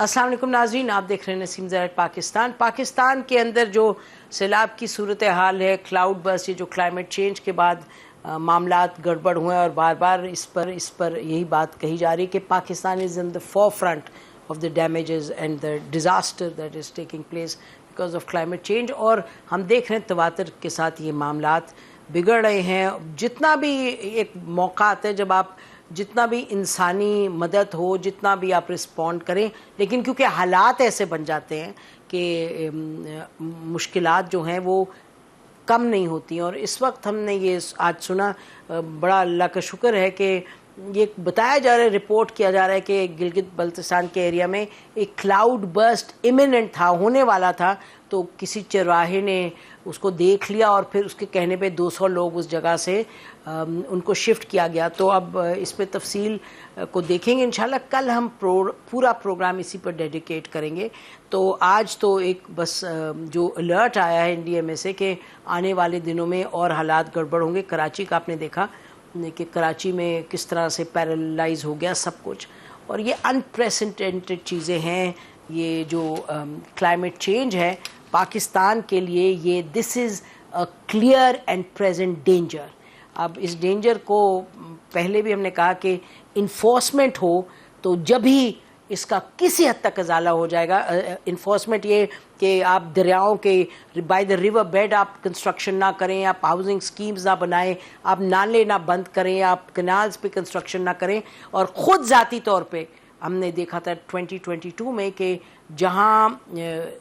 السلام علیکم ناظرین، آپ دیکھ رہے ہیں نسیم زرائع پاکستان۔ پاکستان کے اندر جو سیلاب کی صورتحال ہے، کلاؤڈ برسٹ، یہ جو کلائمیٹ چینج کے بعد معاملات گڑبڑ ہوئے اور بار بار اس پر یہی بات کہی جا رہی کہ Pakistan is in the forefront of the damages and the disaster that is taking place because of climate change, اور ہم دیکھ رہے ہیں تواتر کے ساتھ یہ معاملات بگڑ رہے ہیں۔ جتنا بھی ایک موقع آتا ہے جب آپ جتنا بھی انسانی مدد ہو، جتنا بھی آپ رسپونڈ کریں، لیکن کیونکہ حالات ایسے بن جاتے ہیں کہ مشکلات جو ہیں وہ کم نہیں ہوتی ہیں۔ اور اس وقت ہم نے یہ آج سنا، بڑا اللہ کا شکر ہے کہ یہ بتایا جا رہا ہے، رپورٹ کیا جا رہا ہے کہ گلگت بلتستان کے ایریا میں ایک کلاؤڈ برسٹ امیوننٹ تھا، ہونے والا تھا، تو کسی چرواہے نے اس کو دیکھ لیا اور پھر اس کے کہنے پہ 200 لوگ اس جگہ سے ان کو شفٹ کیا گیا۔ تو اب اس پہ تفصیل کو دیکھیں گے انشاءاللہ۔ کل ہم پورا پروگرام اسی پر ڈیڈیکیٹ کریں گے۔ تو آج تو ایک بس جو الرٹ آیا ہے انڈیا میں سے کہ آنے والے دنوں میں اور حالات گڑبڑ ہوں گے۔ کراچی کا آپ نے دیکھا کہ کراچی میں کس طرح سے پیرالائز ہو گیا سب کچھ، اور یہ انپریسیڈنٹڈ چیزیں ہیں۔ یہ جو کلائمیٹ چینج ہے پاکستان کے لیے، یہ this is a clear and present danger. اب اس ڈینجر کو پہلے بھی ہم نے کہا کہ انفورسمنٹ ہو تو جب ہی اس کا کسی حد تک ازالہ ہو جائے گا۔ انفورسمنٹ یہ کہ آپ دریاؤں کے بائی دا ریور بیڈ آپ کنسٹرکشن نہ کریں، آپ ہاؤسنگ سکیمز نہ بنائیں، آپ نالے نہ بند کریں، آپ کنالز پہ کنسٹرکشن نہ کریں، اور خود ذاتی طور پہ ہم نے دیکھا تھا 2022 میں کہ جہاں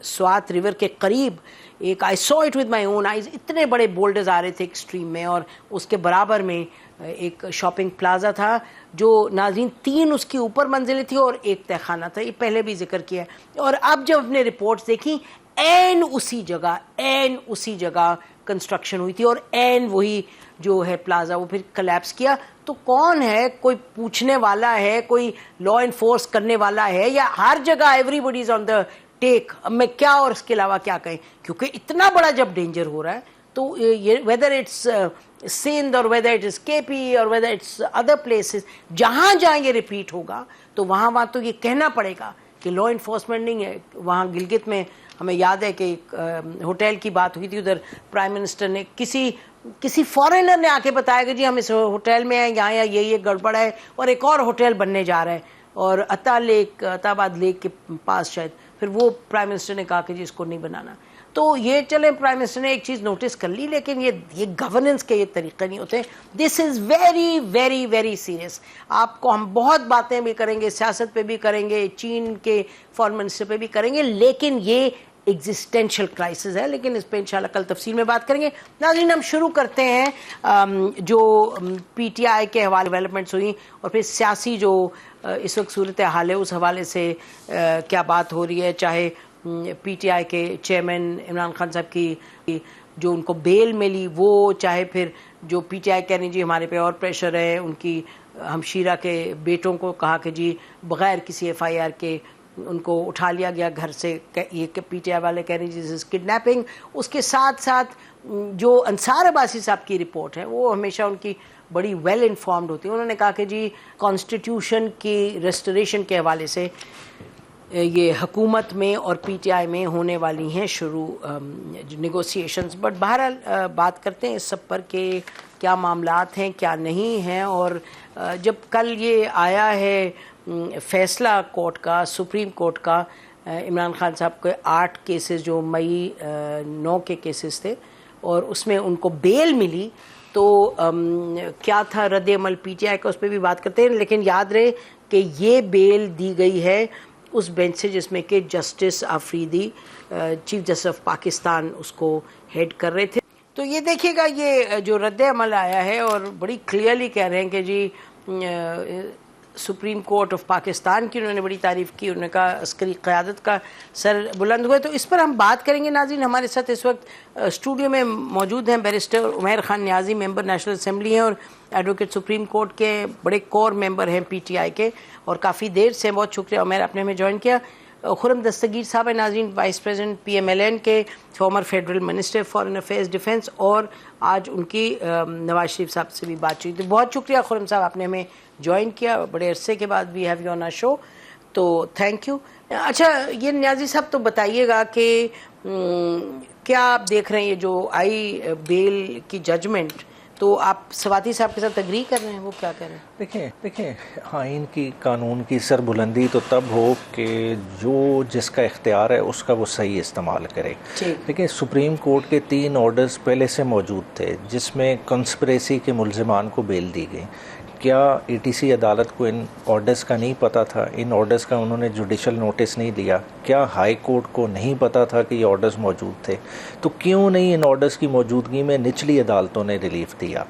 سوات ریور کے قریب ایک I saw it with my own eyes، اتنے بڑے بولڈرز آ رہے تھے ایکسٹریم میں، اور اس کے برابر میں ایک شاپنگ پلازا تھا جو ناظرین 3 اس کی اوپر منزلیں تھیں اور ایک تہہ خانہ تھا۔ یہ پہلے بھی ذکر کیا ہے، اور اب جب ہم نے رپورٹس دیکھی این اسی جگہ کنسٹرکشن ہوئی تھی، اور این وہی جو ہے پلازا وہ پھر کلیپس کیا۔ تو کون ہے؟ کوئی پوچھنے والا ہے؟ کوئی لا انفورس کرنے والا ہے؟ یا ہر جگہ ایوری بڈی از آن دا ٹیک؟ اب میں کیا اور اس کے علاوہ کیا کہیں، کیونکہ اتنا بڑا جب ڈینجر ہو رہا ہے تو یہ ویدر اٹس سندھ اور ویدر اٹ از کے پی اور ویدر اٹس ادر پلیسز، جہاں یہ ریپیٹ ہوگا تو وہاں تو یہ کہنا پڑے گا کہ لا انفورسمنٹ نہیں ہے۔ وہاں گلگت میں ہمیں یاد ہے کہ ایک ہوٹل کی بات ہوئی تھی، ادھر پرائم منسٹر نے کسی فارینر نے آ کے بتایا کہ جی ہم اس ہوٹل میں ہیں، یہاں یہ گڑبڑ ہے، اور ایک اور ہوٹل بننے جا رہا ہے، اور عطا آباد لیک کے پاس شاید، پھر وہ پرائم منسٹر نے کہا کہ جی اس کو نہیں بنانا۔ تو یہ چلیں پرائم منسٹر نے ایک چیز نوٹس کر لی، لیکن یہ گورننس کے یہ طریقے نہیں ہوتے۔ This is very very very serious. آپ کو ہم بہت باتیں بھی کریں گے، سیاست پہ بھی کریں گے، چین کے فارن منسٹر پہ بھی کریں گے، لیکن یہ ایگزسٹینشل کرائسس ہے، لیکن اس پہ انشاءاللہ کل تفصیل میں بات کریں گے۔ ناظرین ہم شروع کرتے ہیں جو پی ٹی آئی کے حوالے ڈیولپمنٹس ہوئی، اور پھر سیاسی جو اس وقت صورتحال ہے اس حوالے سے کیا بات ہو رہی ہے، چاہے پی ٹی آئی کے چیئرمین عمران خان صاحب کی جو ان کو بیل ملی وہ، چاہے پھر جو پی ٹی آئی کہہ رہی جی ہمارے پہ اور پریشر ہے، ان کی ہمشیرہ کے بیٹوں کو کہا کہ جی بغیر کسی ایف آئی آر کے ان کو اٹھا لیا گیا گھر سے، یہ کہ پی ٹی آئی والے کہہ رہے ہیں جس کڈنیپنگ۔ اس کے ساتھ ساتھ جو انصار عباسی صاحب کی رپورٹ ہے وہ ہمیشہ ان کی بڑی ویل انفارمڈ ہوتی ہے۔ انہوں نے کہا کہ جی کانسٹیٹیوشن کی ریسٹوریشن کے حوالے سے یہ حکومت میں اور پی ٹی آئی میں ہونے والی ہیں شروع نیگوسیشنز، بٹ بہرحال بات کرتے ہیں اس سب پر کہ کیا معاملات ہیں کیا نہیں ہیں۔ اور جب کل یہ آیا ہے فیصلہ کورٹ کا، سپریم کورٹ کا، عمران خان صاحب کے 8 کیسز جو مئی 9 کے کیسز تھے، اور اس میں ان کو بیل ملی، تو کیا تھا رد عمل پی ٹی آئی کا، اس پہ بھی بات کرتے ہیں۔ لیکن یاد رہے کہ یہ بیل دی گئی ہے اس بینچ سے جس میں کہ justice Afridi chief justice of Pakistan اس کو ہیڈ کر رہے تھے۔ تو یہ دیکھیے گا یہ جو رد عمل آیا ہے، اور بڑی کلیئرلی کہہ رہے ہیں کہ جی سپریم کورٹ آف پاکستان کی انہوں نے بڑی تعریف کی، انہوں نے کہا عسکری قیادت کا سر بلند ہوئے۔ تو اس پر ہم بات کریں گے ناظرین۔ ہمارے ساتھ اس وقت اسٹوڈیو میں موجود ہیں بیرسٹر عمیر خان نیازی، ممبر نیشنل اسمبلی ہیں اور ایڈوکیٹ سپریم کورٹ کے بڑے کور ممبر ہیں پی ٹی آئی کے، اور کافی دیر سے، بہت شکریہ عمیر آپ نے ہمیں جوائن کیا۔ خرم دستگیر صاحب ہیں ناظرین، vice president P M L N کے، former federal minister foreign affairs defence, اور آج ان کی نواز شریف صاحب سے بھی بات چیت۔ بہت شکریہ خرم صاحب آپ نے ہمیں جوائن کیا بڑے عرصے کے بعد، وی ہیو یو آن آور شو۔ تو تھینک یو. اچھا یہ نیازی صاحب تو بتائیے گا کہ کیا آپ دیکھ رہے ہیں یہ جو آئی بیل کی ججمنٹ، تو آپ سواتی صاحب کے ساتھ اگری کر رہے ہیں؟ وہ کیا کہہ رہے ہیں؟ دیکھیں آئین کی، قانون کی سربلندی تو تب ہو کہ جو جس کا اختیار ہے اس کا وہ صحیح استعمال کرے. دیکھیں سپریم کورٹ کے 3 آرڈرز پہلے سے موجود تھے جس میں کنسپریسی کے ملزمان کو بیل دی گئی. کیا اے ٹی سی عدالت کو ان آرڈرز کا نہیں پتہ تھا؟ ان آرڈرز کا انہوں نے جوڈیشل نوٹس نہیں دیا؟ کیا ہائی کورٹ کو نہیں پتہ تھا کہ یہ آرڈرز موجود تھے؟ تو کیوں نہیں ان آرڈرز کی موجودگی میں نچلی عدالتوں نے ریلیف دیا؟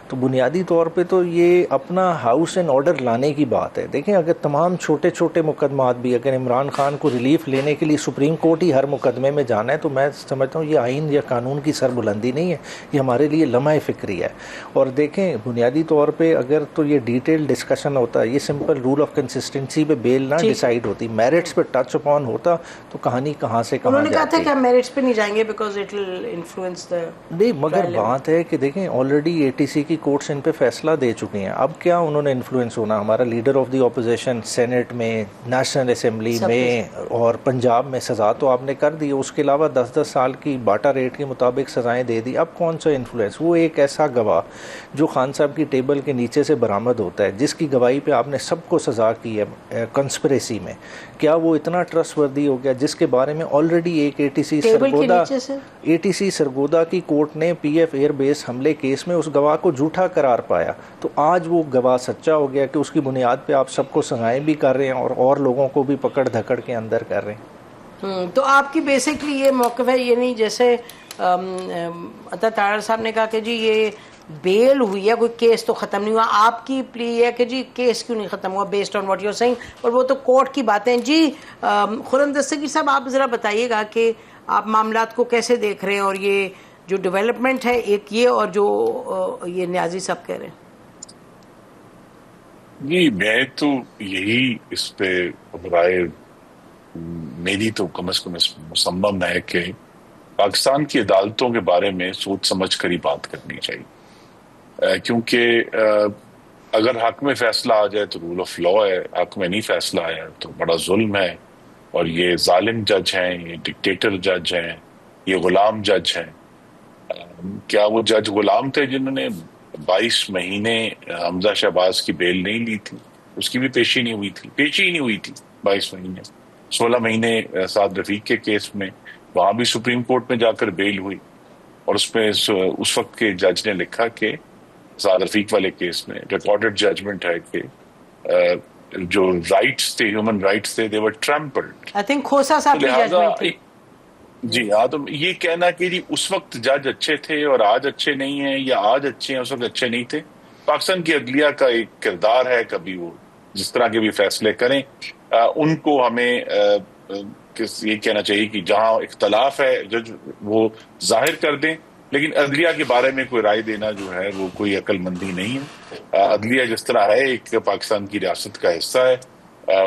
تو بنیادی طور پہ تو یہ اپنا ہاؤس اینڈ آرڈر لانے کی بات ہے. دیکھیں اگر تمام چھوٹے چھوٹے مقدمات بھی، اگر عمران خان کو ریلیف لینے کے لیے سپریم کورٹ ہی ہر مقدمے میں جانا ہے، تو میں سمجھتا ہوں یہ آئین یا قانون کی سربلندی نہیں ہے، یہ ہمارے لیے لمحہ فکری ہے. اور دیکھیں بنیادی طور پہ اگر تو یہ ڈیٹیل ڈسکشن ہوتا ہے، یہ سمپل رول آف کنسسٹنسی پہ بیل نہ ڈیسائیڈ ہوتی، میرٹس پہ ٹچ اپون ہوتا، تو کہانی کہاں سے کہاں جاتی. انہوں نے کہا تھا کہ ہم میرٹس پہ نہیں جائیں گے because it will influence the. نہیں مگر بات ہے کہ دیکھیں آلریڈی اے ٹی سی کی کورٹس ان پہ فیصلہ دے چکی ہیں. اب کیا انہوں نے انفلوئنس ہونا؟ ہمارا leader of the opposition senate میں، نیشنل اسمبلی میں اور پنجاب میں سزا تو آپ نے کر دی، اس کے علاوہ 10-10 سال کی باٹا ریٹ کے مطابق سزائیں دے دی. اب کون سا انفلوئنس؟ وہ ایک ایسا گواہ جو خان صاحب کی ٹیبل کے نیچے سے برآمد ہوتا ہے، جس کی گواہی پہ آپ نے سب کو سزا کی ہے کنسپریسی میں، کیا وہ اتنا ٹرسٹ وردی ہو گیا جس کے بارے میں آلریڈی ایک اے ٹی سی سرگودا کی کورٹ نے پی ایف ایئر بیس حملے کیس میں اس گواہ کو جھوٹا قرار پایا؟ تو آج وہ گواہ سچا ہو گیا کہ اس کی بنیاد پہ آپ سب کو سزائیں بھی کر رہے ہیں اور لوگوں کو بھی پکڑ دھکڑ کے اندر کر رہے ہیں. تو آپ کی بیسکلی یہ موقف ہے، یہ نہیں جیسے عطا طاہر صاحب نے کہا کہ جی یہ بیل ہوئی ہے، کوئی کیس تو ختم نہیں ہوا، آپ کی پلی ہے کہ جی کیس کیوں نہیں ختم ہوا based on what you are seeing, اور وہ تو کورٹ کی باتیں. جی خرم دستگیر صاحب آپ ذرا بتائیے گا کہ آپ معاملات کو کیسے دیکھ رہے ہیں، اور یہ جو ڈیولپمنٹ ہے ایک یہ، اور جو یہ نیازی صاحب کہہ رہے ہیں. جی میں تو یہی اس پہ رائے میری تو کم از کم مصمم ہے کہ پاکستان کی عدالتوں کے بارے میں سوچ سمجھ کر ہی بات کرنی چاہیے، کیونکہ اگر حق میں فیصلہ آ جائے تو رول آف لا ہے، حق میں نہیں فیصلہ آیا تو بڑا ظلم ہے. اور یہ ظالم جج ہیں، یہ ڈکٹیٹر جج ہیں، یہ غلام جج ہیں. کیا وہ جج غلام تھے جنہوں نے 22 مہینے حمزہ شہباز کی بیل نہیں لی تھی؟ اس کی بھی پیشی نہیں ہوئی تھی 22 مہینے. 16 مہینے سعد رفیق کے کیس میں وہاں بھی سپریم کورٹ میں جا کر بیل ہوئی، اور اس میں اس وقت کے جج نے لکھا کہ سعد رفیق والے کیس میں ریکارڈڈ ججمنٹ ہے کہ جو رائٹس تھے، ہیومن رائٹس تھے، they were trampled. I think کھوسا صاحب کی ججمنٹ تھی. جی ہاں، تو یہ کہنا کہ جی اس وقت جج اچھے تھے اور آج اچھے نہیں ہیں، یا آج اچھے ہیں اس وقت اچھے نہیں تھے، پاکستان کی عدلیہ کا ایک کردار ہے، کبھی وہ جس طرح کے بھی فیصلے کریں ان کو ہمیں یہ کہنا چاہیے کہ جہاں اختلاف ہے جج وہ ظاہر کر دیں، لیکن عدلیہ کے بارے میں کوئی رائے دینا جو ہے وہ کوئی عقل مندی نہیں ہے. عدلیہ جس طرح ہے ایک پاکستان کی ریاست کا حصہ ہے،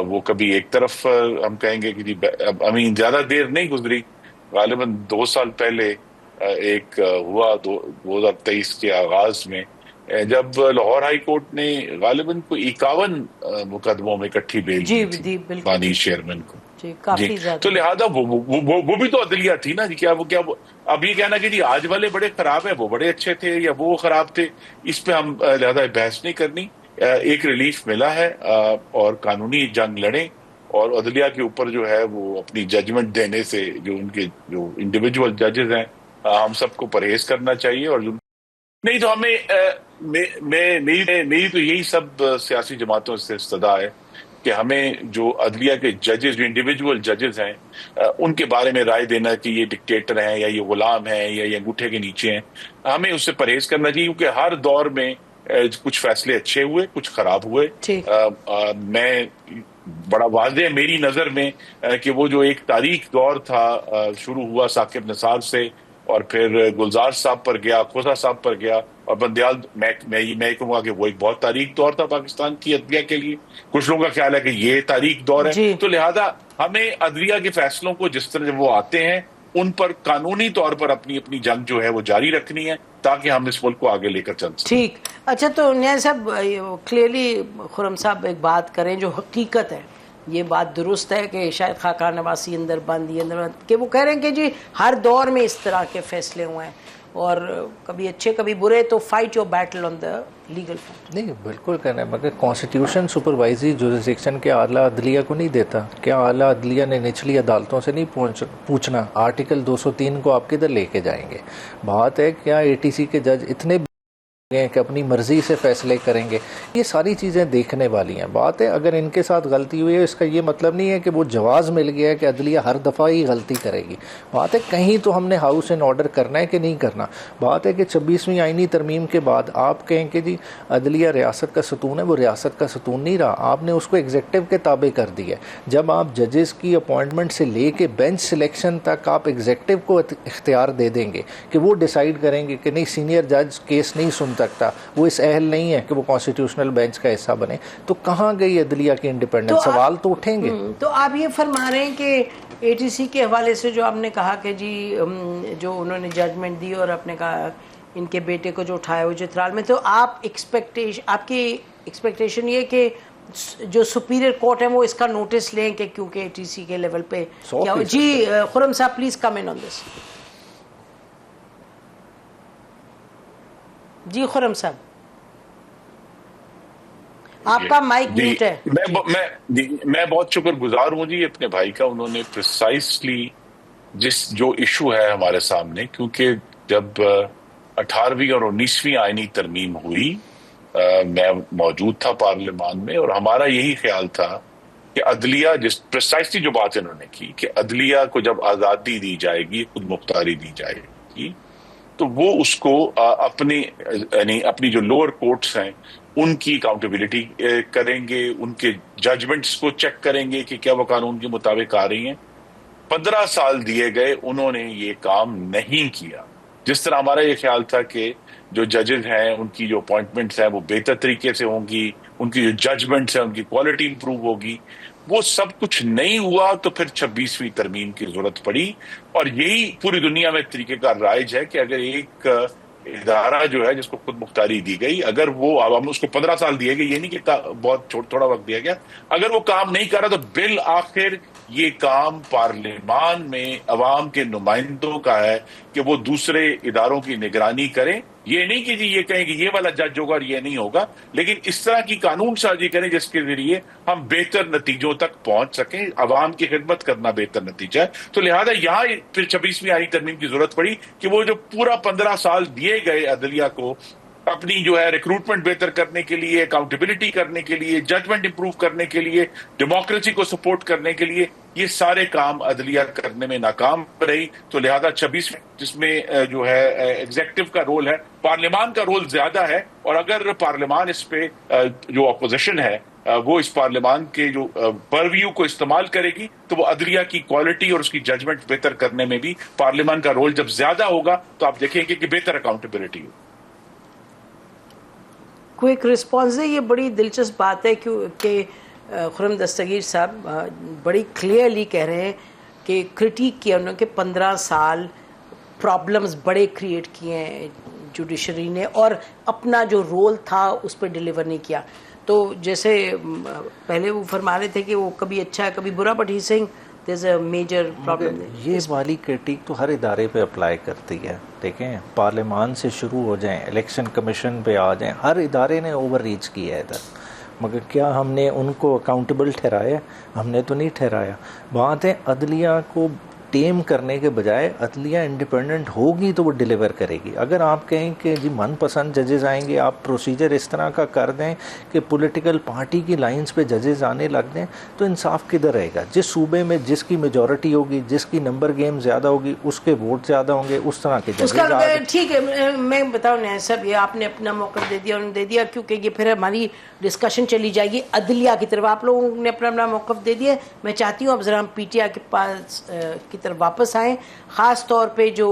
وہ کبھی ایک طرف ہم کہیں گے کہ جی زیادہ دیر نہیں گزری، غالباً 2 سال پہلے ایک ہوا 2023 کے آغاز میں، جب لاہور ہائی کورٹ نے غالباً کوئی 51 مقدموں میں اکٹھی بیل دی تھی بانی چیئرمین کو. جی تو لہذا وہ بھی تو عدلیہ تھی نا جی. کیا اب یہ کہنا کہ جی آج والے بڑے خراب ہیں، وہ بڑے اچھے تھے، یا وہ خراب تھے، اس پہ ہم لہذا بحث نہیں کرنی. ایک ریلیف ملا ہے، اور قانونی جنگ لڑیں، اور عدلیہ کے اوپر جو ہے وہ اپنی ججمنٹ دینے سے جو ان کے جو انڈیویجول ججز ہیں ہم سب کو پرہیز کرنا چاہیے. اور نہیں تو ہمیں میری تو یہی سب سیاسی جماعتوں سے استدعا ہے کہ ہمیں جو عدلیہ کے ججز، جو انڈیویجول ججز ہیں، ان کے بارے میں رائے دینا کہ یہ ڈکٹیٹر ہیں یا یہ غلام ہیں یا یہ انگوٹھے کے نیچے ہیں، ہمیں اس سے پرہیز کرنا چاہیے، کیونکہ ہر دور میں کچھ فیصلے اچھے ہوئے، کچھ خراب ہوئے. میں بڑا واضح ہے میری نظر میں کہ وہ جو ایک تاریخ دور تھا، شروع ہوا ثاقب نثار سے، اور پھر گلزار صاحب پر گیا، کھوسا صاحب پر گیا، اور بندیال، میں کہوں گا کہ وہ ایک بہت تاریخ دور تھا پاکستان کی عدلیہ کے لیے. کچھ لوگوں کا خیال ہے کہ یہ تاریخ دور ہے. تو لہذا ہمیں عدلیہ کے فیصلوں کو جس طرح وہ آتے ہیں ان پر قانونی طور پر اپنی جنگ جو ہے وہ جاری رکھنی ہے، تاکہ ہم اس ملک کو آگے لے کر چل سکیں. ٹھیک. اچھا تو نیاز صاحب کلیئرلی خرم صاحب ایک بات کریں جو حقیقت ہے، یہ بات درست ہے کہ شاید خاقان نواسی اندر بند یہ اندر بند، کہ وہ کہہ رہے ہیں کہ جی ہر دور میں اس طرح کے فیصلے ہوئے ہیں اور کبھی اچھے کبھی برے، تو fight your battle on the legal front. نہیں بالکل کرنا ہے، مگر کانسٹیٹیوشن سپروائزری جوریسڈکشن کے اعلیٰ عدلیہ کو نہیں دیتا. کیا اعلیٰ عدلیہ نے نچلی عدالتوں سے نہیں پوچھنا آرٹیکل 203 کو آپ کدھر لے کے جائیں گے؟ بات ہے کیا اے ٹی سی کے جج اتنے کہ اپنی مرضی سے فیصلے کریں گے؟ یہ ساری چیزیں دیکھنے والی ہیں. بات ہے اگر ان کے ساتھ غلطی ہوئی ہے اس کا یہ مطلب نہیں ہے کہ وہ جواز مل گیا ہے کہ عدلیہ ہر دفعہ ہی غلطی کرے گی. بات ہے کہیں تو ہم نے ہاؤس اینڈ آرڈر کرنا ہے کہ نہیں کرنا. بات ہے کہ 26ویں آئینی ترمیم کے بعد آپ کہیں کہ جی عدلیہ ریاست کا ستون ہے، وہ ریاست کا ستون نہیں رہا، آپ نے اس کو ایگزیکٹو کے تابع کر دیا ہے. جب آپ ججز کی اپوائنٹمنٹ سے لے کے بینچ سلیکشن تک آپ ایگزیکٹو کو اختیار دے دیں گے کہ وہ ڈیسائیڈ کریں گے کہ نہیں سینئر جج کیس نہیں سن سکتا، وہ اس اہل نہیں ہے کہ وہ کانسٹیٹیوشنل بینچ کا حصہ بنے، تو کہاں گئی عدلیہ کی انڈیپینڈنس؟ سوال تو اٹھیں گے. تو آپ یہ فرما رہے ہیں کہ اے ٹی سی کے حوالے سے جو آپ نے کہا کہ جی جو انہوں نے ججمنٹ دی اور آپ نے کہا ان کے بیٹے کو جو اٹھایا وہ چترال میں، تو آپ کی ایکسپیکٹیشن یہ کہ جو سپیریئر کورٹ ہے وہ اس کا نوٹس لیں کہ کیونکہ اے ٹی سی کے لیول پہ کیا ہو. جی خرم صاحب پلیز کم ان آن دس. جی خرم صاحب آپ کا مائک میوٹ ہے. میں بہت شکر گزار ہوں جی اپنے بھائی کا، انہوں نے پریسائسلی جو ایشو ہے ہمارے سامنے، کیونکہ جب 18ویں اور 19ویں آئینی ترمیم ہوئی میں موجود تھا پارلیمان میں، اور ہمارا یہی خیال تھا کہ عدلیہ پریسائسلی جو بات انہوں نے کی کہ عدلیہ کو جب آزادی دی جائے گی، خود مختاری دی جائے گی، تو وہ اس کو اپنی جو لوور کورٹس ہیں ان کی اکاؤنٹیبلٹی کریں گے، ان کے ججمنٹس کو چیک کریں گے کہ کیا وہ قانون کے مطابق آ رہی ہیں. 15 سال دیے گئے، انہوں نے یہ کام نہیں کیا. جس طرح ہمارا یہ خیال تھا کہ جو ججز ہیں ان کی جو اپوائنٹمنٹس ہیں وہ بہتر طریقے سے ہوں گی، ان کی جو ججمنٹس ہیں ان کی کوالٹی امپروو ہوگی، وہ سب کچھ نہیں ہوا. تو پھر 26ویں ترمیم کی ضرورت پڑی، اور یہی پوری دنیا میں طریقہ کار رائج ہے کہ اگر ایک ادارہ جو ہے جس کو خود مختاری دی گئی، اگر وہ اب اس کو 15 سال دیے گئے، یہ نہیں کہ بہت تھوڑا وقت دیا گیا، اگر وہ کام نہیں کر رہا تو بالآخر یہ کام پارلیمان میں عوام کے نمائندوں کا ہے کہ وہ دوسرے اداروں کی نگرانی کریں. یہ نہیں کہ جی یہ کہیں کہ یہ والا جج ہوگا اور یہ نہیں ہوگا، لیکن اس طرح کی قانون سازی کریں جس کے ذریعے ہم بہتر نتیجوں تک پہنچ سکیں. عوام کی خدمت کرنا بہتر نتیجہ ہے. تو لہذا یہاں پھر 26ویں آئینی ترمیم کی ضرورت پڑی کہ وہ جو پورا 15 سال دیے گئے عدلیہ کو اپنی جو ہے ریکروٹمنٹ بہتر کرنے کے لیے، اکاؤنٹیبلٹی کرنے کے لیے، ججمنٹ امپروو کرنے کے لیے، ڈیموکریسی کو سپورٹ کرنے کے لیے، یہ سارے کام عدلیہ کرنے میں ناکام رہی. تو لہذا 26 جس میں جو ہے ایگزیکٹو کا رول ہے، پارلیمان کا رول زیادہ ہے، اور اگر پارلیمان اس پہ جو اپوزیشن ہے وہ اس پارلیمان کے جو پرویو کو استعمال کرے گی، تو وہ عدلیہ کی کوالٹی اور اس کی ججمنٹ بہتر کرنے میں بھی پارلیمان کا رول جب زیادہ ہوگا تو آپ دیکھیں گے کہ بہتر اکاؤنٹیبلٹی ہوگی. کوئک رسپانس ہے. یہ بڑی دلچسپ بات ہے کہ خرم دستگیر صاحب بڑی کلیئرلی کہہ رہے ہیں کہ کرٹیک کیا انہوں نے کہ 15 سال پرابلمز بڑے کریٹ کیے ہیں جوڈیشری نے، اور اپنا جو رول تھا اس پہ ڈیلیور نہیں کیا. تو جیسے پہلے وہ فرما رہے تھے کہ وہ کبھی اچھا ہے کبھی برا، but he saying there's a major problem. یہ والی کرٹیک تو ہر ادارے پہ اپلائی کرتی ہے. دیکھیں پارلیمان سے شروع ہو جائیں، الیکشن کمیشن پہ آ جائیں، ہر ادارے نے اوور ریچ کیا ہے ادھر، مگر کیا ہم نے ان کو اکاؤنٹیبل ٹھہرایا؟ ہم نے تو نہیں ٹھہرایا. بات ہے عدلیہ کو ٹیم کرنے کے بجائے عدلیہ انڈیپینڈنٹ ہوگی تو وہ ڈیلیور کرے گی. اگر آپ کہیں کہ جی من پسند ججز آئیں گے، آپ پروسیجر اس طرح کا کر دیں کہ پولیٹیکل پارٹی کی لائنز پہ ججز آنے لگ دیں، تو انصاف کدھر رہے گا؟ جس صوبے میں جس کی میجورٹی ہوگی، جس کی نمبر گیم زیادہ ہوگی، اس کے ووٹ زیادہ ہوں گے، اس طرح کے ججز. ٹھیک ہے، میں بتاؤں نا صاحب، یہ آپ نے اپنا موقع دے دیا، انہوں نے دے دیا، کیونکہ یہ پھر ہماری ڈسکشن چلی جائے گی عدلیہ کی طرف. آپ لوگوں نے اپنا موقف دے دیا. میں چاہتی ہوں اب ذرا ہم پی ٹی آئی کے پاس کی طرف واپس آئیں، خاص طور پہ جو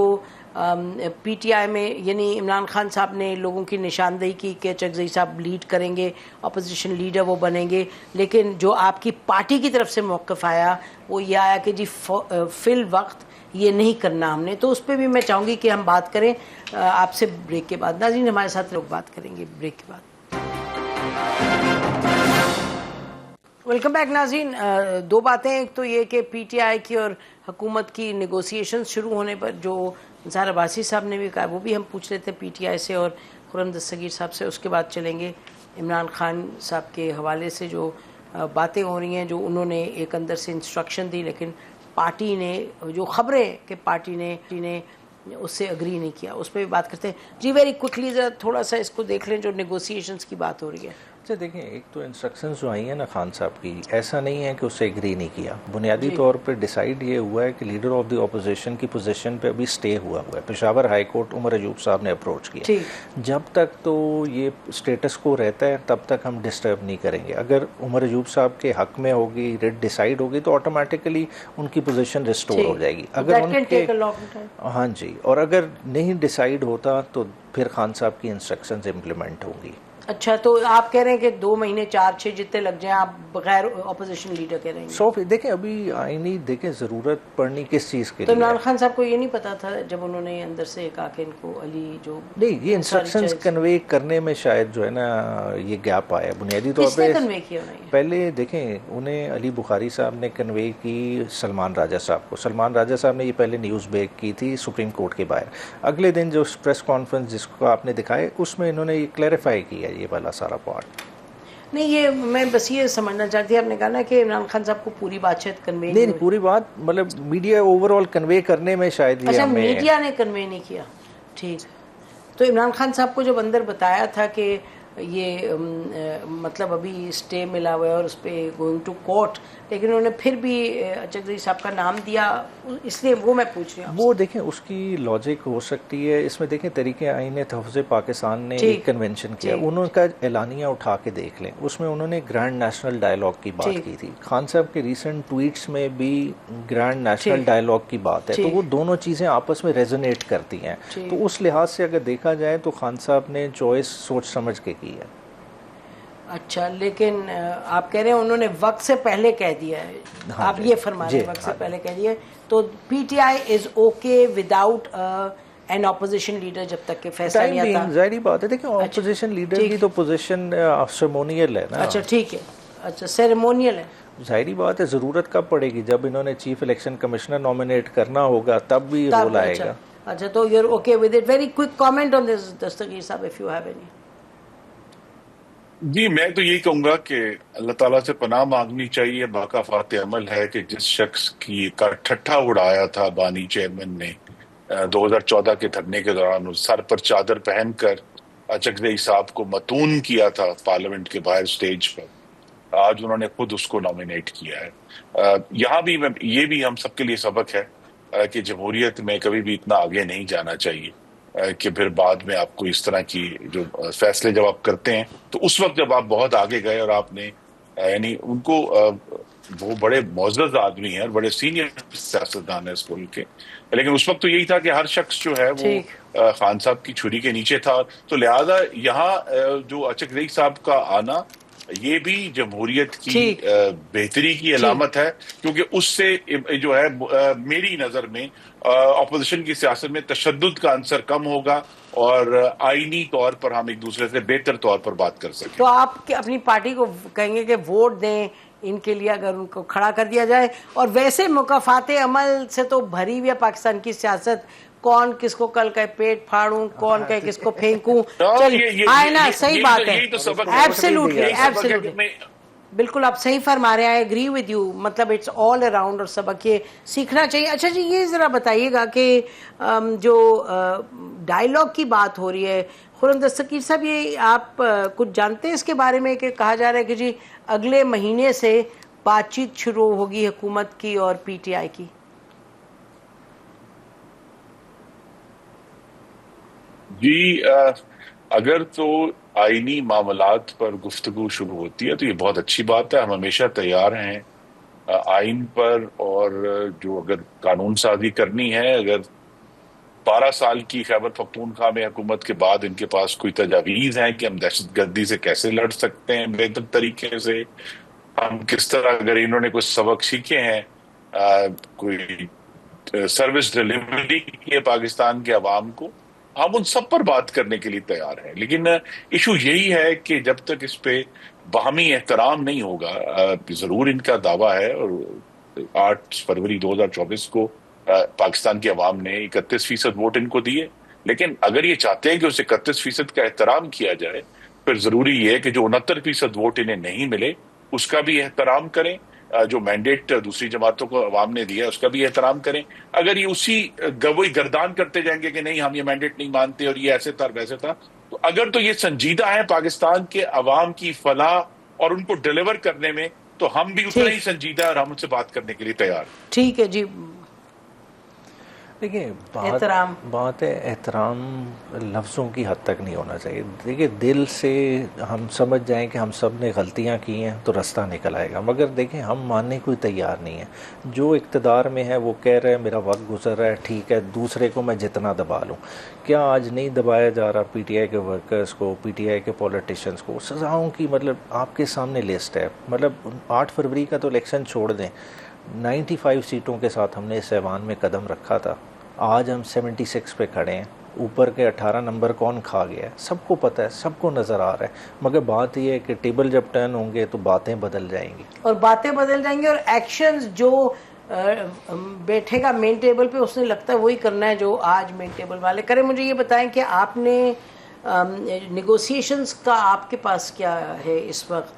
پی ٹی آئی میں یعنی عمران خان صاحب نے لوگوں کی نشاندہی کی کہ چکزئی صاحب لیڈ کریں گے، اپوزیشن لیڈر وہ بنیں گے، لیکن جو آپ کی پارٹی کی طرف سے موقف آیا وہ یہ آیا کہ جی فی الوقت یہ نہیں کرنا ہم نے. تو اس پہ بھی میں چاہوں گی کہ ہم بات کریں آپ سے بریک کے بعد. ناظرین ہمارے ساتھ لوگ بات کریں گے بریک کے بعد. ویلکم بیک ناظرین. دو باتیں, ایک تو یہ کہ پی ٹی آئی کی اور حکومت کی نیگوسیشنز شروع ہونے پر جو نثار عباسی صاحب نے بھی کہا, وہ بھی ہم پوچھ لیتے ہیں پی ٹی آئی سے اور خرم دستگیر صاحب سے. اس کے بعد چلیں گے عمران خان صاحب کے حوالے سے جو باتیں ہو رہی ہیں, جو انہوں نے ایک اندر سے انسٹرکشن دی لیکن پارٹی نے, جو خبریں کہ پارٹی نے اس سے اگری نہیں کیا, اس پہ بھی بات کرتے ہیں. جی ویری کوئکلی ذرا تھوڑا سا اس کو دیکھ لیں جو نیگوسیشنز کی بات ہو رہی ہے. اچھا دیکھیں, ایک تو انسٹرکشنز جو آئی ہیں نا خان صاحب کی, ایسا نہیں ہے کہ اسے ایگری نہیں کیا. بنیادی طور پہ ڈیسائیڈ یہ ہوا ہے کہ لیڈر آف دی اپوزیشن کی پوزیشن پہ ابھی سٹے ہوا ہے. پشاور ہائی کورٹ عمر ایوب صاحب نے اپروچ کیا, جب تک تو یہ اسٹیٹس کو رہتا ہے تب تک ہم ڈسٹرب نہیں کریں گے. اگر عمر ایوب صاحب کے حق میں ہوگی, ریٹ ڈیسائیڈ ہوگی, تو آٹومیٹکلی ان کی پوزیشن ریسٹور ہو جائے گی. اگر ان کے ہاں جی, اور اگر نہیں ڈیسائیڈ ہوتا تو پھر خان صاحب کی انسٹرکشنز امپلیمنٹ ہوں گی. اچھا, تو آپ کہہ رہے ہیں کہ 2 مہینے 4-6 جتنے لگ جائیں, آپ بغیر اپوزیشن لیڈر کہہ رہے ہیں. دیکھیں ابھی آئینی دیکھیں ضرورت پڑنی کس چیز کے لیے. تو عمران خان صاحب کو یہ نہیں پتا تھا جب انہوں نے اندر سے کہا کہ ان کو علی جو نہیں, یہ انسٹرکشنز کنوے کرنے میں شاید جو ہے نا یہ گیپ آیا. بنیادی طور پہ پہلے دیکھیں انہیں علی بخاری صاحب نے کنوے کی سلمان راجہ صاحب کو. سلمان راجہ صاحب نے یہ پہلے نیوز بریک کی تھی سپریم کورٹ کے باہر. اگلے دن جو پریس کانفرنس جس کو آپ نے دکھائے اس میں انہوں نے یہ کلیریفائی کیا یہ والا سارا پارٹ. نہیں, یہ میں بس یہ سمجھنا چاہتی, آپ نے کہا نا کہ عمران خان صاحب کو پوری بات شاید کنوے نہیں, پوری بات مطلب میڈیا اوور آل کنوے کرنے میں شاید. اچھا, میڈیا نے کنوے نہیں کیا, ٹھیک. تو عمران خان صاحب کو جب اندر بتایا تھا کہ یہ مطلب ابھی اسٹے ملا ہوا ہے اور اس پہ گوئنگ ٹو کورٹ, لیکن انہوں نے پھر بھی اچک صاحب کا نام دیا, اس لیے وہ میں پوچھ رہی ہوں. وہ دیکھیں اس کی لاجک ہو سکتی ہے اس میں. دیکھیں طریقہ آئین تحفظ پاکستان نے ایک کنونشن کیا, انہوں کا اعلانیہ اٹھا کے دیکھ لیں, اس میں انہوں نے گرینڈ نیشنل ڈائلاگ کی بات کی تھی. خان صاحب کے ریسنٹ ٹویٹس میں بھی گرینڈ نیشنل ڈائلاگ کی بات ہے, تو وہ دونوں چیزیں آپس میں ریزونیٹ کرتی ہیں. تو اس لحاظ سے اگر دیکھا جائے تو خان صاحب نے چوائس سوچ سمجھ کے کی ہے. اچھا, لیکن آپ کہہ رہے ہیں انہوں نے وقت سے پہلے کہہ دیا ہے, آپ یہ فرما رہے ہیں وقت سے پہلے کہہ دیا ہے, تو P T I is okay without an opposition leader جب تک کہ فیصلہ نہیں آتا. ظاہری بات ہے, دیکھیں اپوزیشن لیڈر کی تو پوزیشن سیریمونیل ہے نا. اچھا ٹھیک ہے, اچھا سیریمونیل ہے. ظاہری بات ہے, ضرورت کب پڑے گی, جب انہوں نے چیف الیکشن کمشنر نومینیٹ کرنا ہوگا تب بھی رول آئے گا. اچھا, تو you are okay with it. Very quick comment on this Dastgir Sahab if you have any. جی, میں تو یہی کہوں گا کہ اللہ تعالیٰ سے پناہ مانگنی چاہیے. باقافات عمل ہے کہ جس شخص کی کا ٹھٹھا اڑایا تھا بانی چیئرمین نے 2014 کے دھرنے کے دوران, سر پر چادر پہن کر اچکزئی صاحب کو متون کیا تھا پارلیمنٹ کے باہر سٹیج پر, آج انہوں نے خود اس کو نامینیٹ کیا ہے. یہاں بھی یہ بھی ہم سب کے لیے سبق ہے کہ جمہوریت میں کبھی بھی اتنا آگے نہیں جانا چاہیے کہ پھر بعد میں آپ کو اس طرح کی جو فیصلے جب آپ کرتے ہیں تو اس وقت جب آپ بہت آگے گئے اور آپ نے یعنی ان کو, وہ بڑے معزز آدمی ہیں اور بڑے سینئر سیاستدان ہیں اس ملک کے, لیکن اس وقت تو یہی تھا کہ ہر شخص جو ہے وہ خان صاحب کی چھری کے نیچے تھا. تو لہذا یہاں جو اچکزئی صاحب کا آنا یہ بھی جمہوریت کی بہتری کی علامت ہے, کیونکہ اس سے جو ہے میری نظر میں اپوزیشن کی سیاست میں تشدد کا عنصر کم ہوگا اور آئینی طور پر ہم ایک دوسرے سے بہتر طور پر بات کر سکیں. تو آپ اپنی پارٹی کو کہیں گے کہ ووٹ دیں ان کے لیے اگر ان کو کھڑا کر دیا جائے, اور ویسے مکافات عمل سے تو بھری ہوئی ہے پاکستان کی سیاست, کون کس کو کل کا پیٹ پھاڑوں, کون کہ کس کو پھینکوں. آئے نا, صحیح بات ہے, ایبسلیوٹلی ایبسلیوٹلی, بالکل آپ صحیح فرما رہے ہیں. آئی ایگری ود یو, مطلب اٹس آل اراؤنڈ, اور سبق یہ سیکھنا چاہیے. اچھا جی, یہ ذرا بتائیے گا کہ جو ڈائیلاگ کی بات ہو رہی ہے, خرم دستگیر صاحب یہ آپ کچھ جانتے ہیں اس کے بارے میں, کہ کہا جا رہا ہے کہ جی اگلے مہینے سے بات چیت شروع ہوگی حکومت کی اور پی ٹی آئی کی. جی, اگر تو آئینی معاملات پر گفتگو شروع ہوتی ہے تو یہ بہت اچھی بات ہے. ہم ہمیشہ تیار ہیں آئین پر, اور جو اگر قانون سازی کرنی ہے, اگر 12 سال کی خیبر پختونخوا میں حکومت کے بعد ان کے پاس کوئی تجاویز ہیں کہ ہم دہشت گردی سے کیسے لڑ سکتے ہیں بہتر طریقے سے, ہم کس طرح, اگر انہوں نے کوئی سبق سیکھے ہیں, کوئی سروس ڈیلیوری کی ہے پاکستان کے عوام کو, ہم ان سب پر بات کرنے کے لیے تیار ہیں. لیکن ایشو یہی ہے کہ جب تک اس پہ باہمی احترام نہیں ہوگا. ضرور ان کا دعویٰ ہے اور 8 فروری 2024 کو پاکستان کی عوام نے 31% ووٹ ان کو دیے, لیکن اگر یہ چاہتے ہیں کہ اس 31% کا احترام کیا جائے پھر ضروری یہ ہے کہ جو 69% ووٹ انہیں نہیں ملے اس کا بھی احترام کریں, جو مینڈیٹ دوسری جماعتوں کو عوام نے دیا اس کا بھی احترام کریں. اگر یہ اسی گوئی گردان کرتے جائیں گے کہ نہیں ہم یہ مینڈیٹ نہیں مانتے اور یہ ایسے تھا ویسے تھا, تو اگر تو یہ سنجیدہ ہے پاکستان کے عوام کی فلاح اور ان کو ڈیلیور کرنے میں, تو ہم بھی اتنا ہی سنجیدہ ہے اور ہم ان سے بات کرنے کے لیے تیار ہیں. ٹھیک ہے جی. دیکھیں بات ہے احترام لفظوں کی حد تک نہیں ہونا چاہیے. دیکھیں دل سے ہم سمجھ جائیں کہ ہم سب نے غلطیاں کی ہیں تو رستہ نکل آئے گا, مگر دیکھیں ہم ماننے کوئی تیار نہیں ہے. جو اقتدار میں ہے وہ کہہ رہے ہیں میرا وقت گزر رہا ہے, ٹھیک ہے دوسرے کو میں جتنا دبا لوں. کیا آج نہیں دبایا جا رہا پی ٹی آئی کے ورکرز کو, پی ٹی آئی کے پولیٹیشنز کو؟ سزاؤں کی مطلب آپ کے سامنے لسٹ ہے. مطلب 8 فروری کا تو الیکشن چھوڑ دیں, 95 سیٹوں کے ساتھ ہم نے اس ایوان میں قدم رکھا تھا, آج ہم 76 پہ کھڑے ہیں. اوپر کے 18 نمبر کون کھا گیا ہے سب کو پتہ ہے, سب کو نظر آ رہا ہے. مگر بات یہ ہے کہ ٹیبل جب ٹرن ہوں گے تو باتیں بدل جائیں گی, اور باتیں بدل جائیں گی اور ایکشنز جو بیٹھے گا مین ٹیبل پہ اس نے لگتا ہے وہی کرنا ہے جو آج مین ٹیبل والے کریں. مجھے یہ بتائیں کہ آپ نے نیگوسیشنز کا آپ کے پاس کیا ہے اس وقت,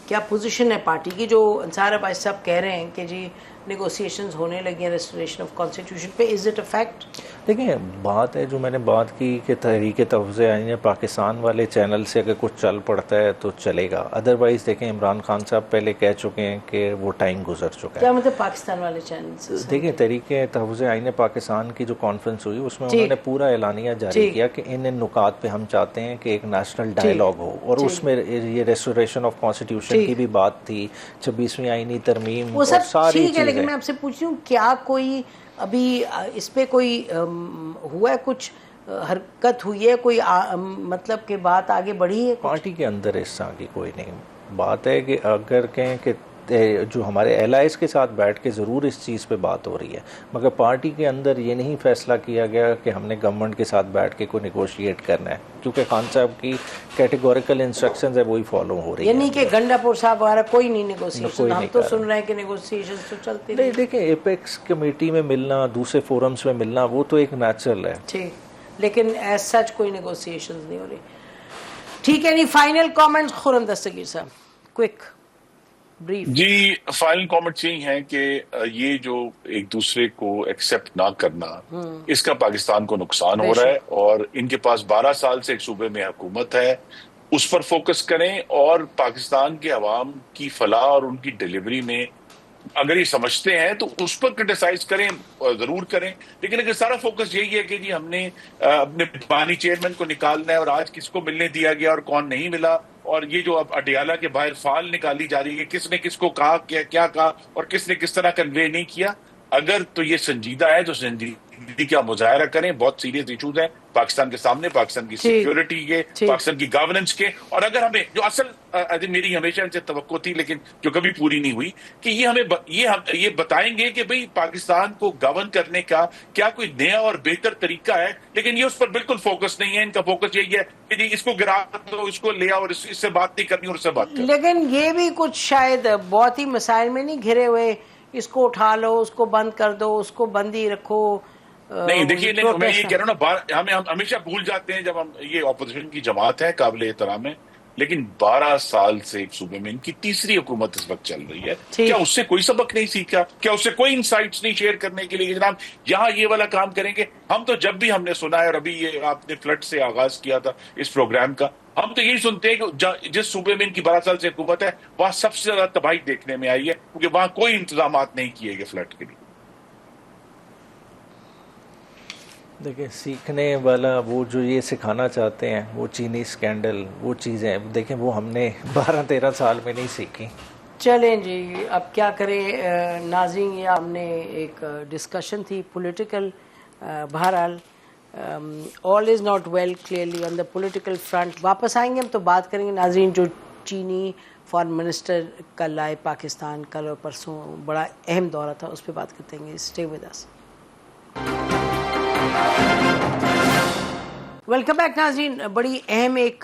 کیا پوزیشن ہے پارٹی کی؟ جو انصار عباس صاحب کہہ رہے ہیں کہ جی نیگوسیشنز ہونے لگی ہیں ریسٹوریشن آف کانسٹیٹیوشن پہ, از اٹ اے فیکٹ؟ دیکھیں بات ہے جو میں نے بات کی کہ تحریک تحفظ آئین پاکستان والے چینل سے اگر کچھ چل پڑتا ہے تو چلے گا, ادروائز دیکھیں عمران خان صاحب پہلے کہہ چکے ہیں کہ وہ ٹائم گزر چکا ہے. کیا مطلب پاکستان والے چینل سے؟ دیکھیں تحریک تحفظ آئین پاکستان کی جو کانفرنس ہوئی اس میں انہوں نے پورا اعلانیہ جاری کیا کہ ان نکات پہ ہم چاہتے ہیں کہ ایک نیشنل ڈائیلاگ ہو, اور اس میں یہ ریسٹوریشن آف کانسٹیٹیوشن کی بھی بات تھی, 26ویں آئینی ترمیم, وہ سب ساری ٹھیک ہے. لیکن میں آپ سے پوچھ رہی ہوں کیا کوئی ابھی اس پہ کوئی ہوا ہے, کچھ حرکت ہوئی ہے, کوئی مطلب کہ بات آگے بڑھی ہے؟ پارٹی کے اندر اس طرح کی کوئی نہیں بات ہے کہ اگر کہیں کہ جو ہمارے ایلائز کے ساتھ بیٹھ کے ضرور اس چیز پہ بات ہو رہی ہے, مگر پارٹی کے اندر یہ نہیں فیصلہ کیا گیا کہ ہم نے گورنمنٹ کے ساتھ بیٹھ کے کوئی نیگوشیٹ کرنا ہے, کیونکہ خان صاحب کی کیٹیگوریکل انسٹرکشنز ہے وہی فالو ہو رہی ہے. یعنی کہ گنڈا پور صاحب وغیرہ کوئی نہیں نیگوسیشن؟ ہم تو سن رہے ہیں کہ نیگوسیشن تو چلتے نہیں. دیکھیں ایپیکس کمیٹی میں ملنا, دوسرے فورمز میں ملنا, وہ تو ایک نیچرل ہے, ٹھیک, لیکن ایز سچ کوئی نیگوسیشنز نہیں ہو رہی. ٹھیک ہے. نہیں فائنل کامنٹس خرم دستگیر صاحب, کوئک بریف. جی فائنل کامنٹس یہی ہیں کہ یہ جو ایک دوسرے کو ایکسیپٹ نہ کرنا, اس کا پاکستان کو نقصان ہو رہا ہے, اور ان کے پاس 12 سال سے ایک صوبے میں حکومت ہے, اس پر فوکس کریں اور پاکستان کے عوام کی فلاح اور ان کی ڈیلیوری میں اگر یہ سمجھتے ہیں تو اس پر کرٹیسائز کریں, ضرور کریں. لیکن اگر سارا فوکس یہی ہے کہ جی ہم نے اپنے بانی چیئرمین کو نکالنا ہے اور آج کس کو ملنے دیا گیا اور کون نہیں ملا, اور یہ جو اب اڈیالہ کے باہر فال نکالی جا رہی ہے کس نے کس کو کہا, کیا کہا اور کس نے کس طرح کنوے نہیں کیا, اگر تو یہ سنجیدہ ہے تو سنجیدگی کا مظاہرہ کریں. بہت سیریس ایشوز ہیں پاکستان کے سامنے, پاکستان کی سیکیورٹی کے, پاکستان کی گورننس کے, اور اگر ہمیں جو اصل میری ہمیشہ ان سے توقع تھی لیکن جو کبھی پوری نہیں ہوئی کہ یہ ہمیں یہ بتائیں گے کہ بھئی پاکستان کو گورن کرنے کا کیا کوئی نیا اور بہتر طریقہ ہے, لیکن یہ اس پر بالکل فوکس نہیں ہے. ان کا فوکس یہی ہے کہ جی اس کو گرا دو, اس کو لے آؤ, اور اس سے بات نہیں کرنی اور اس سے بات کرنی. لیکن یہ بھی کچھ شاید بہت ہی مسائل میں نہیں گھرے ہوئے, اس کو اٹھا لو, اس کو بند کر دو, اس کو بندی رکھو. نہیں دیکھیے, میں یہ کہہ رہا ہوں نا, ہم ہمیشہ بھول جاتے ہیں جب ہم, یہ اپوزیشن کی جماعت ہے قابل احترام ہے, لیکن 12 سال سے ایک صوبے میں ان کی تیسری حکومت اس وقت چل رہی ہے. کیا اس سے کوئی سبق نہیں سیکھا؟ کیا اس سے کوئی انسائٹس نہیں شیئر کرنے کے لیے جناب یہاں یہ والا کام کریں گے؟ ہم تو جب بھی ہم نے سنا ہے, اور ابھی یہ آپ نے فلڈ سے آغاز کیا تھا اس پروگرام کا, ہم تو یہی سنتے ہیں کہ جس صوبے میں ان کی 12 سال سے حکومت ہے وہاں سب سے زیادہ تباہی دیکھنے میں آئی ہے, کیونکہ وہاں کوئی انتظامات نہیں کیے گئے فلڈ کے لیے. دیکھیں سیکھنے والا وہ جو یہ سکھانا چاہتے ہیں وہ چینی سکینڈل, وہ چیزیں دیکھیں وہ ہم نے 12-13 سال میں نہیں سیکھی. چلیں جی اب کیا کریں ناظرین, یہ ہم نے ایک ڈسکشن تھی پولیٹیکل. بہرحال all is not well clearly on the political front. واپس آئیں گے ہم تو بات کریں گے ناظرین, جو چینی فارن منسٹر کل آئے پاکستان, کل اور پرسوں بڑا اہم دورہ تھا, اس پہ بات کرتے ہیں. Stay with us. Welcome back ناظرین. بڑی اہم ایک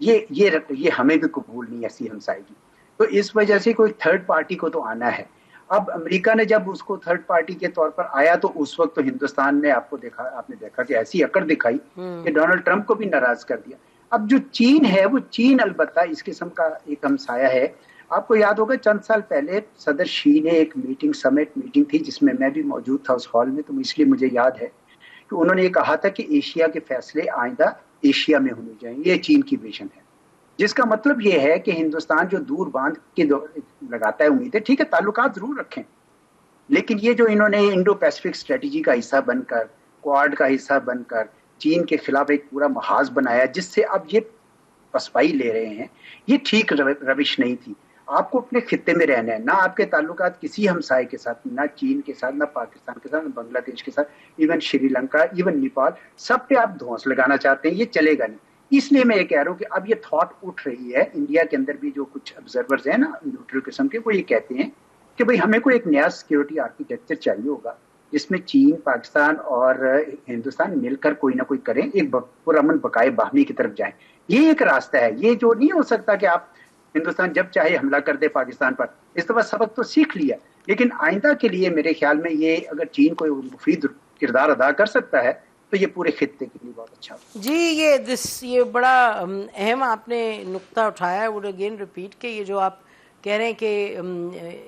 یہ ہمیں بھی قبول نہیں ایسی ہمسائے کی. تو اس وجہ سے کوئی تھرڈ پارٹی کو تو آنا ہے. اب امریکہ نے جب اس کو تھرڈ پارٹی کے طور پر آیا تو اس وقت تو ہندوستان نے آپ نے دیکھا کہ ایسی اکڑ دکھائی کہ ڈونلڈ ٹرمپ کو بھی ناراض کر دیا. اب جو چین ہے وہ چین البتہ اس قسم کا ایک ہمسایہ ہے. آپ کو یاد ہوگا چند سال پہلے صدر شی نے ایک سمٹ میٹنگ تھی جس میں میں بھی موجود تھا اس ہال میں, تو اس لیے مجھے یاد ہے کہ انہوں نے یہ کہا تھا کہ ایشیا کے فیصلے آئندہ ایشیا میں ہونے جائیں. یہ چین کی ویژن ہے, جس کا مطلب یہ ہے کہ ہندوستان جو دور باندھ کے لگاتا ہے امیدیں, ٹھیک ہے تعلقات ضرور رکھیں, لیکن یہ جو انہوں نے انڈو پیسفک اسٹریٹجی کا حصہ بن کر, کوآڈ کا حصہ بن کر چین کے خلاف ایک پورا محاذ بنایا جس سے اب یہ پسپائی لے رہے ہیں, یہ ٹھیک روش نہیں تھی. آپ کو اپنے خطے میں رہنا ہے, نہ آپ کے تعلقات کسی ہمسائے کے ساتھ, نہ چین کے ساتھ, نہ پاکستان کے ساتھ, نہ بنگلہ دیش کے ساتھ, ایون شری لنکا, ایون نیپال, سب پہ آپ دھونس لگانا چاہتے ہیں. یہ چلے گا نہیں. اس لیے میں یہ کہہ رہا ہوں کہ اب یہ تھاٹ اٹھ رہی ہے انڈیا کے اندر بھی. جو کچھ آبزرورز ہیں نا نیوٹرل قسم کے, وہ یہ کہتے ہیں کہ بھئی ہمیں کوئی ایک نیا سیکیورٹی آرکیٹیکچر چاہیے ہوگا جس میں چین, پاکستان اور ہندوستان مل کر کوئی نہ کوئی کریں, ایک پرامن بقائے باہمی کی طرف جائیں. یہ ایک راستہ ہے. یہ جو نہیں ہو سکتا کہ آپ ہندوستان جب چاہے حملہ کر دے پاکستان پر. اس دفعہ سبق تو سیکھ لیا, لیکن آئندہ کے لیے میرے خیال میں یہ اگر چین کوئی مفید کردار ادا کر سکتا ہے تو یہ پورے خطے کے لیے بہت اچھا ہوگا. جی یہ بڑا اہم آپ نے نقطہ اٹھایا ہے. وڈ اگین ریپیٹ کہ یہ جو آپ کہہ رہے ہیں کہ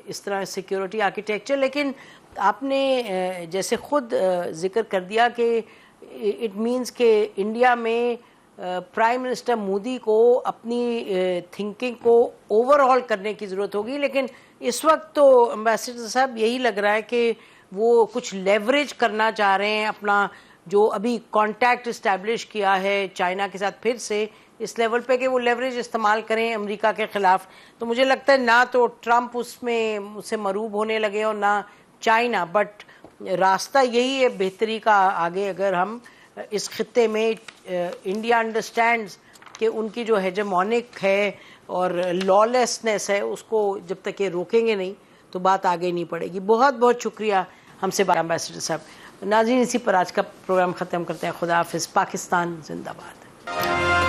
اس طرح سیکیورٹی آرکیٹیکچر, لیکن آپ نے جیسے خود ذکر کر دیا کہ اٹ مینس کہ انڈیا میں پرائم منسٹر مودی کو اپنی تھنکنگ کو اوور آل کرنے کی ضرورت ہوگی. لیکن اس وقت تو امبیسڈر صاحب یہی لگ رہا ہے کہ وہ کچھ لیوریج کرنا چاہ رہے ہیں, اپنا جو ابھی کانٹیکٹ اسٹیبلش کیا ہے چائنا کے ساتھ پھر سے اس لیول پہ کہ وہ لیوریج استعمال کریں امریکہ کے خلاف. تو مجھے لگتا ہے نہ تو ٹرمپ اس میں اسے مروب ہونے لگے اور نہ چائنا, بٹ راستہ یہی ہے بہتری کا آگے. اگر ہم اس خطے میں انڈیا انڈرسٹینڈز کہ ان کی جو ہیجمونک ہے اور لالیسنس ہے اس کو جب تک یہ روکیں گے نہیں تو بات آگے نہیں پڑے گی. بہت بہت شکریہ ہم سے بات امبیسڈر صاحب. ناظرین اسی پر آج کا پروگرام ختم کرتے ہیں. خدا حافظ. پاکستان زندہ باد.